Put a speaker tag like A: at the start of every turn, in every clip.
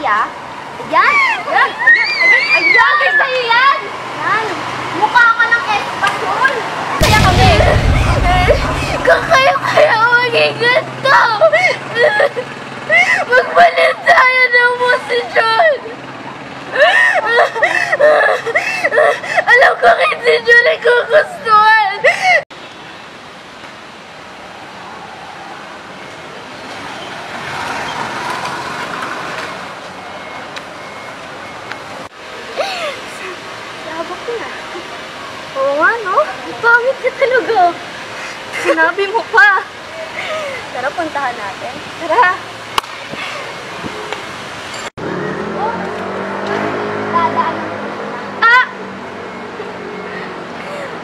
A: ah. Ayan! Ayan! Ayan! Ayan! Sa'yo yan! Ayan! Mukha ka ng espasol! Kaya kami! Kaya maging ganito! Magpalit tayo ng posisyon! Alam ko hindi nyo nagkugustuhan! Sabak ko na. Oo nga, no? Pangit ka talaga. Sinabi mo pa. Tara, puntahan natin. Tara.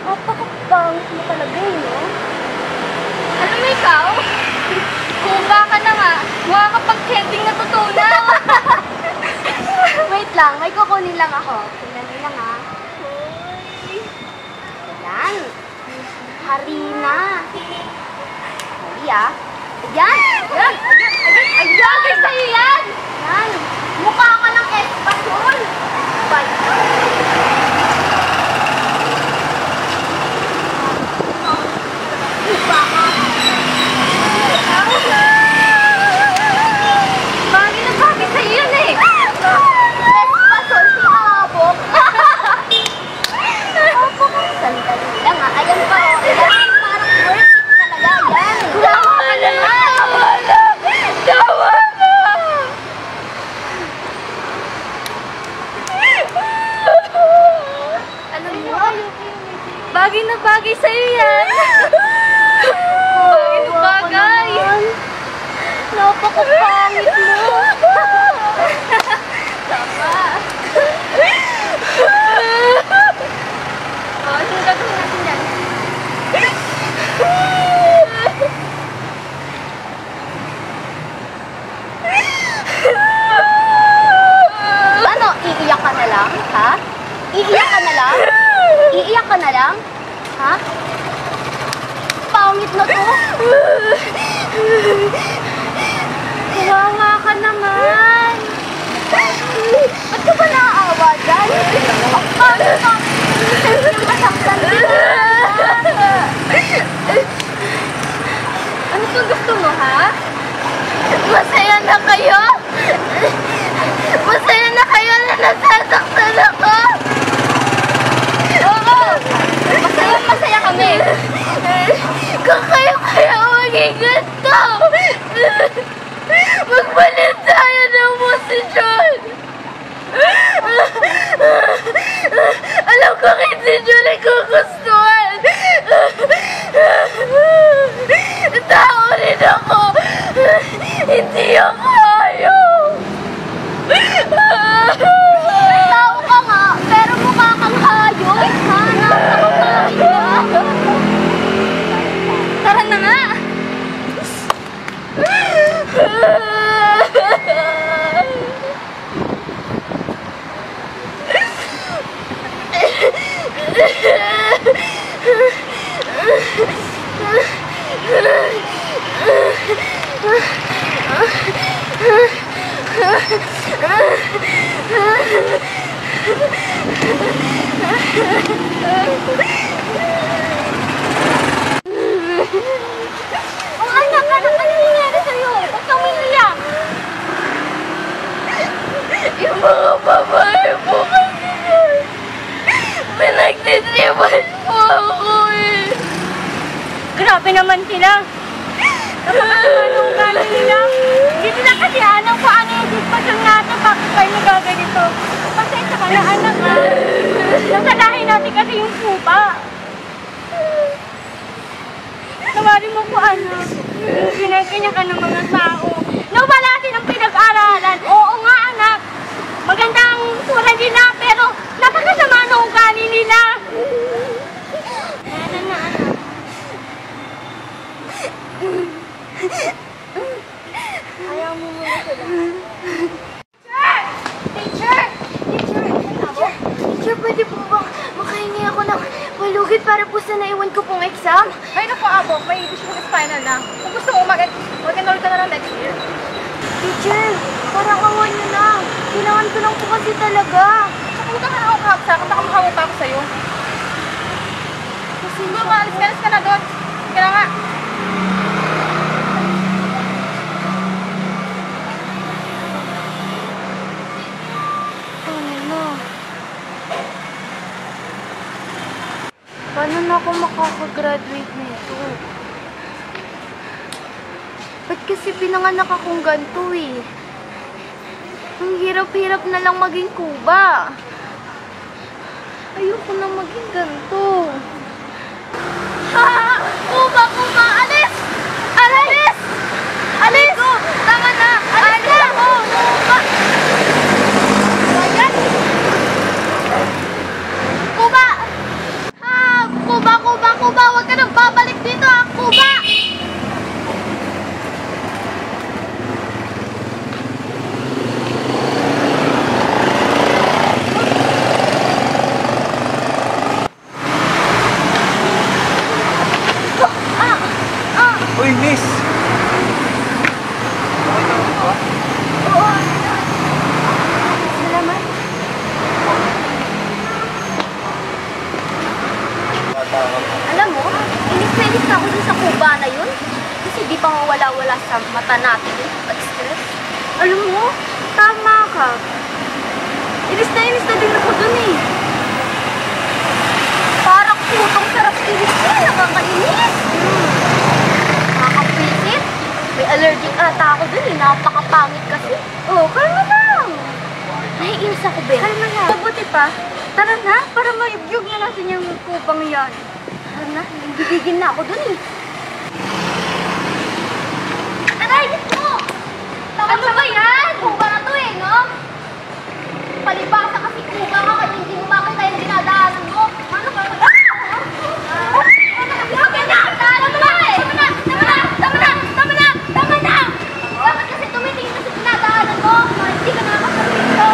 A: Napakapangit mo talaga eh, no? Alam mo ikaw? Kuga ka na nga. Mukha kapag kending natutunaw. Wait lang, may kukunin lang ako. Tingnan nila nga. Ayan. Harina. Hali ah. Ayan! Ayan! Ayan! Ayan! Sa'yo yan! Ayan! Mukha ka ng espasol! Bye! Bagay na bagay sa'yo yan eh! Espasol si Abok! Abok! Sandali lang ah! Ayan pa o! Ayan! Parang worth it talaga! Ayan! Tama na! Tama na! Tama na! Alam mo, bagay na bagay sa'yo yan! Bagay na bagay! Napakapangit mo! Tama! Anong gagawin natin yan? Ano? Iiyak ka na lang? Ha? Iiyak ka na lang? Iiyak ka na lang? Ha? Pangit na to? Kawawa ka naman. Ba't ka ba naaawa dyan? Pangit ka. Siyempre masaktan din. Ano pang gusto mo, ha? Masaya na kayo? Masaya na kayo na nasasaktan ako? Oo! Masaya kami! Kaya maging ganito! Magpalit tayo ng posisyon! Alam ko hindi nyo nagkugustuhan! Tao rin ako! Hindi ako ayaw! Tao ka nga, pero mukha kang hayop! Hanap ako tayo! Tara na nga! Oh, anak, ano nangyayari sa'yo? Ba't kang umiiyak? Yung mga babae mo kasi pinagtitipan mo ako eh. Grabe naman sila. Anong gano'n nila? Hindi nila kasi alam kung ano yung sitwasyon natin. Bakit kayo nagaganito? Pasensya ka na, anak ha. Nasalahin natin kasi yung pupa. Tawarin mo po, anak. Yung ginaganya ka ng mga tao. Nawala silang pinag-aralan. Oo nga, anak. Maganda ang sura nila, pero napakasama ng ugali nila. Ano na, anak? Ayaw mo muna sila. Teacher! Teacher, pwede po ba makahingi ako ng malugit para po sa naiwan ko pong exam?
B: Ay naku, Abok, may issue with final na. Kung gusto mo mag-enroll ka na lang next year.
A: Teacher, parang awan nyo na. Kailangan ko lang po kasi talaga.
B: Huwag ka na ako kahapsa. Katakamakawa pa ako sa'yo.
A: Kasi
B: Sige, maalis ka na doon. Kaya nga.
A: Paano na ako makakagraduate nito? Ba't kasi pinanganak akong ganito eh? Ang hirap-hirap na lang maging kuba. Ayoko na maging ganito. Ah! Kuba! Kuba! Alis! Alis! Alis! Tama na! Alis na ako! Kuba! Ayan! Kuba! Ah! Kuba! Kuba! Kuba! Huwag ka nang babalik dito ah! Kuba!
C: Uy, miss! Okay lang ba?
A: Oo. Salamat. Alam mo, inis na ako dun sa kuba na yun. Kasi di pa mawala-wala sa mata natin yung pag-stress. Alam mo, tama ka. Inis na din ako dun eh. Parang putong sarap inis na, nakakainis. Nakakapwisit. May allergic ata ako dun eh, napakapangit kasi. Oh, kalma lang. Naiinis ako, Ben. Kalma lang. Mabuti pa. Tara na, para ma-view na natin yung kupang yan. Tara na, nagigigin na ako dun eh. Aray, ito! Ano ba yan? Kuba na to eh, no? Palibasa kasi kuba ka, kaya hindi mo makita yung dinadaanan mo. Ano ba? Tama na! Dapat kasi tumitingin na sa dinadaanan mo. Hindi ka nakakasarito.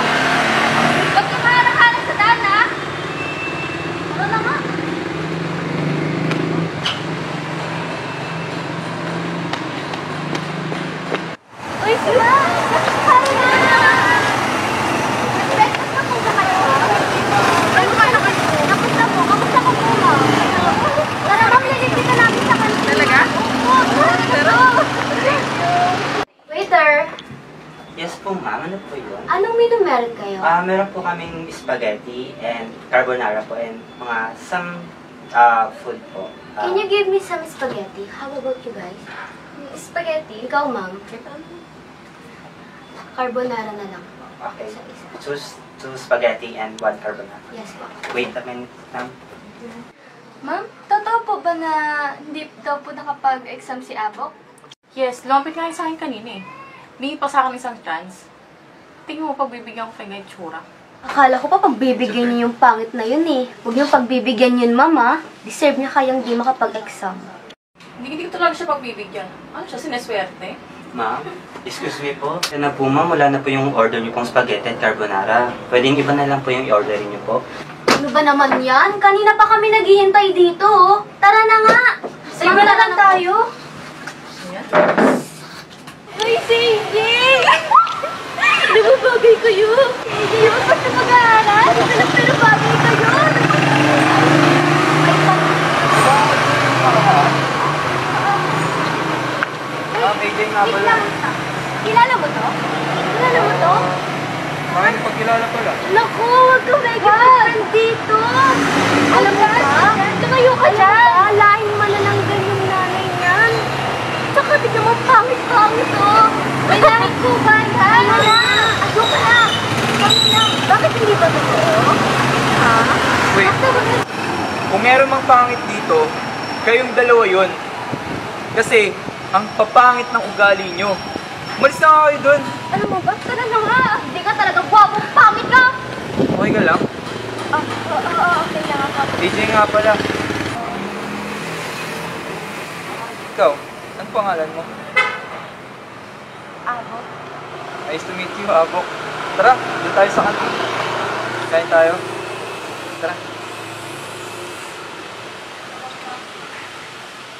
A: Huwag ka maharap-harap sa daan, ha? Ano na nga? Uy, sila! Parang na! Breakfast na po ba kayo? Ano ka na kayo? Kamusta po? Kamusta po po, ma'am? Tara, ma'am, lilipitan namin sa kanila.
B: Talaga?
A: Oo, tara. Waiter,
C: Yes po, ma'am. Ano po yun?
A: anong menu meron kayo?
C: Meron po kaming spaghetti and carbonara po and mga some food po.
A: Can you give me some spaghetti? How about you guys? Spaghetti? Ikaw, ma'am. Carbonara na lang po.
C: Okay.
A: Isa-isa.
C: Two spaghetti and one carbonara.
A: Yes po.
C: Wait a minute, ma'am.
A: Ma'am, totoo po ba na hindi daw po nakapag-exam si Abok?
B: Yes, lumapit nga sa akin kanina eh. May pa sa akin isang chance. Tingin mo, pagbibigyan ko kay na itsura.
A: Akala ko pa pagbibigyan niyo yung pangit na yun eh. Huwag niyong pagbibigyan yun, mama. Deserve niya kayang di makapag-exam.
B: Hindi ko talaga siya pagbibigyan. Ano siya, sineswerte?
C: Ma'am, excuse me po. Yan na po, ma'am. Wala na po yung order niyo pong spaghetti at carbonara. Pwedeng iba na lang po yung orderin niyo po.
A: Ano ba naman yan? Kanina pa kami naghihintay dito, oh. Tara na nga. Save na lang tayo.
B: Ayan.
A: Uy, sige! Di ba bagay kayo? Hindi yun. Basta mag-aaral. Pero bagay kayo.
C: AJ nga
A: Wait
C: pala.
A: lang. Kilala mo to? Kilala mo to?
C: Bakit pagkilala pala?
A: Naku, huwag ka mag-friend dito. Alam mo ba? Tumayo ka dyan. Lain manananggal yung nanay niyan. Tsaka di naman pangit-pangit, oh. May langit ko ba yan? Ano na? Ano ka na? Kami na. Bakit hindi ba totoo? Ha?
D: Wait.
A: Basta wag na.
D: Kung meron mang pangit dito, kayong dalawa yun. Kasi, ang papangit ng ugali nyo. Umalis na nga kayo dun.
A: Alam mo ba? Tara na nga. Hindi ka talaga guwapo. Pangit ka.
D: Okay ka lang?
A: Okay lang ako.
D: AJ nga pala. Ikaw, ano pangalan mo?
A: Abot.
D: Nice to meet you, Abok. Tara, doon tayo sa kantin. Kain tayo. Tara.